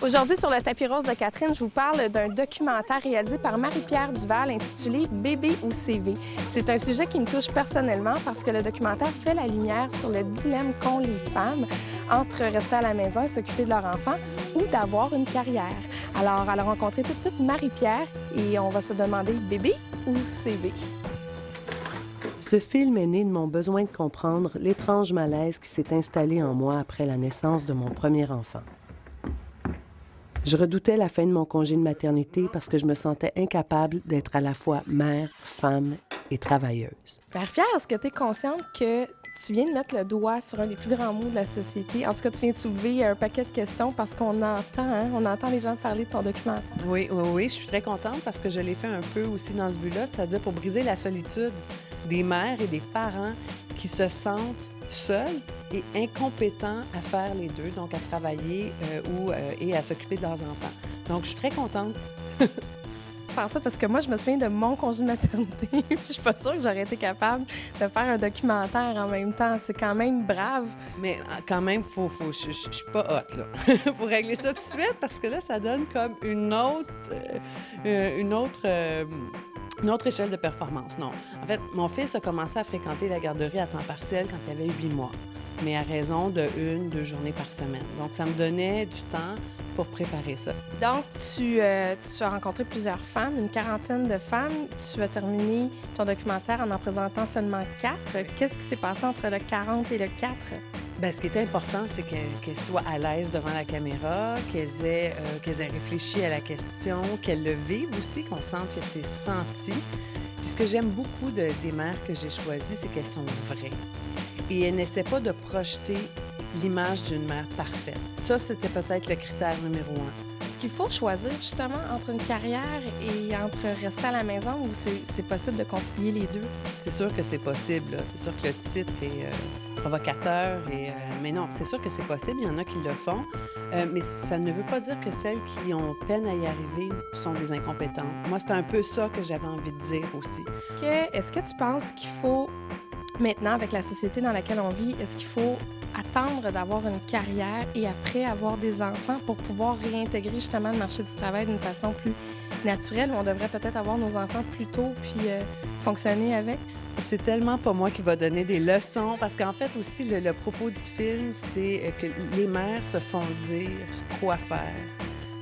Aujourd'hui, sur le tapis rose de Catherine, je vous parle d'un documentaire réalisé par Marie-Pierre Duval intitulé « Bébé ou CV ». C'est un sujet qui me touche personnellement parce que le documentaire fait la lumière sur le dilemme qu'ont les femmes entre rester à la maison et s'occuper de leur enfant ou d'avoir une carrière. Alors, allons rencontrer tout de suite Marie-Pierre et on va se demander « Bébé ou CV ». Ce film est né de mon besoin de comprendre l'étrange malaise qui s'est installé en moi après la naissance de mon premier enfant. Je redoutais la fin de mon congé de maternité parce que je me sentais incapable d'être à la fois mère, femme et travailleuse. Marie-Pierre, est-ce que tu es consciente que tu viens de mettre le doigt sur un des plus grands mots de la société? En tout cas, tu viens de soulever un paquet de questions parce qu'on entend, on entend les gens parler de ton documentaire. Oui, je suis très contente parce que je l'ai fait un peu aussi dans ce but-là, c'est-à-dire pour briser la solitude des mères et des parents qui se sentent seuls et incompétents à faire les deux, donc à travailler et à s'occuper de leurs enfants. Donc, je suis très contente. Faire ça parce que moi, je me souviens de mon congé de maternité. Je suis pas sûre que j'aurais été capable de faire un documentaire en même temps. C'est quand même brave. Mais quand même, je suis pas hot, là. Faut régler ça tout de suite parce que là, ça donne comme une autre échelle de performance. Non. En fait, mon fils a commencé à fréquenter la garderie à temps partiel quand il avait 8 mois, mais à raison de 1-2 journées par semaine. Donc, ça me donnait du temps pour préparer ça. Donc, tu as rencontré plusieurs femmes, une quarantaine de femmes. Tu as terminé ton documentaire en présentant seulement 4. Qu'est-ce qui s'est passé entre le 40 et le 4? Bien, ce qui est important, c'est qu'elles soient à l'aise devant la caméra, qu'elles aient réfléchi à la question, qu'elles le vivent aussi, qu'on sente que c'est senti. Puis ce que j'aime beaucoup des mères que j'ai choisies, c'est qu'elles sont vraies. Et elles n'essaient pas de projeter l'image d'une mère parfaite. Ça, c'était peut-être le critère numéro 1. Est-ce qu'il faut choisir justement entre une carrière et entre rester à la maison ou c'est possible de concilier les deux? C'est sûr que c'est possible, là. C'est sûr que le titre est provocateur, mais non, c'est sûr que c'est possible. Il y en a qui le font, mais ça ne veut pas dire que celles qui ont peine à y arriver sont des incompétentes. Moi, c'est un peu ça que j'avais envie de dire aussi. Est-ce que tu penses qu'il faut, maintenant, avec la société dans laquelle on vit, est-ce qu'il faut attendre d'avoir une carrière et après avoir des enfants pour pouvoir réintégrer justement le marché du travail d'une façon plus naturelle, où on devrait peut-être avoir nos enfants plus tôt puis fonctionner avec? C'est tellement pas moi qui va donner des leçons, parce qu'en fait aussi, le propos du film, c'est que les mères se font dire quoi faire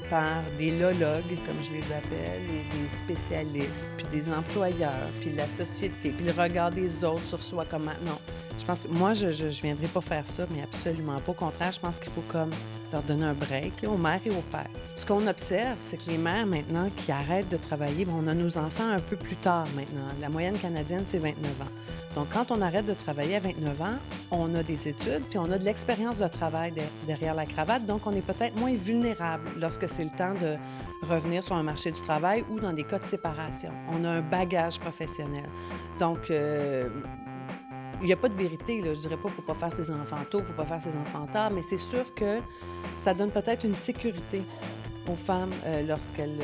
par des lologues, comme je les appelle, et des spécialistes, puis des employeurs, puis la société, puis le regard des autres sur soi, comment... Non, je pense que moi, je viendrai pas faire ça, mais absolument pas. Au contraire, je pense qu'il faut comme leur donner un break, là, aux mères et aux pères. Ce qu'on observe, c'est que les mères, maintenant, qui arrêtent de travailler, bien, on a nos enfants un peu plus tard maintenant. La moyenne canadienne, c'est 29 ans. Donc, quand on arrête de travailler à 29 ans, on a des études, puis on a de l'expérience de travail derrière la cravate, donc on est peut-être moins vulnérable lorsque c'est le temps de revenir sur un marché du travail ou dans des cas de séparation. On a un bagage professionnel. Donc, il n'y a pas de vérité, là. Je dirais pas qu'il ne faut pas faire ses enfants tôt, il ne faut pas faire ses enfants tard, mais c'est sûr que ça donne peut-être une sécurité aux femmes lorsqu'elles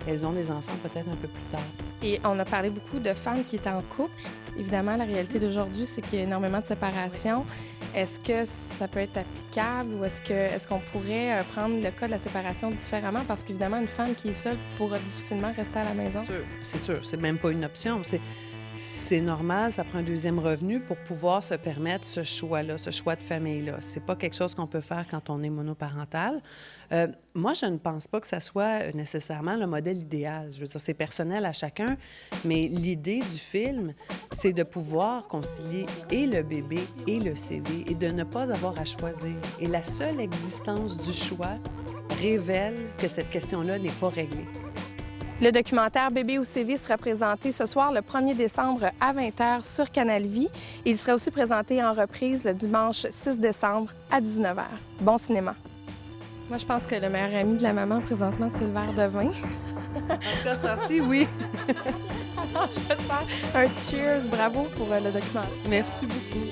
elles ont des enfants peut-être un peu plus tard. Et on a parlé beaucoup de femmes qui étaient en couple. Évidemment, la réalité d'aujourd'hui, c'est qu'il y a énormément de séparations. Est-ce que ça peut être applicable ou est-ce qu'on pourrait prendre le cas de la séparation différemment? Parce qu'évidemment, une femme qui est seule pourra difficilement rester à la maison. C'est sûr. C'est même pas une option. C'est normal, ça prend un deuxième revenu pour pouvoir se permettre ce choix-là, ce choix de famille-là. C'est pas quelque chose qu'on peut faire quand on est monoparental. Moi, je ne pense pas que ça soit nécessairement le modèle idéal. Je veux dire, c'est personnel à chacun, mais l'idée du film, c'est de pouvoir concilier et le bébé et le CV et de ne pas avoir à choisir. Et la seule existence du choix révèle que cette question-là n'est pas réglée. Le documentaire Bébé ou CV sera présenté ce soir le 1er décembre à 20h sur Canal Vie. Il sera aussi présenté en reprise le dimanche 6 décembre à 19h. Bon cinéma. Moi, je pense que le meilleur ami de la maman présentement, c'est le verre de vin. En tout cas, c'est ainsi, oui. Alors, je vais te faire un cheers. Bravo pour le documentaire. Merci beaucoup.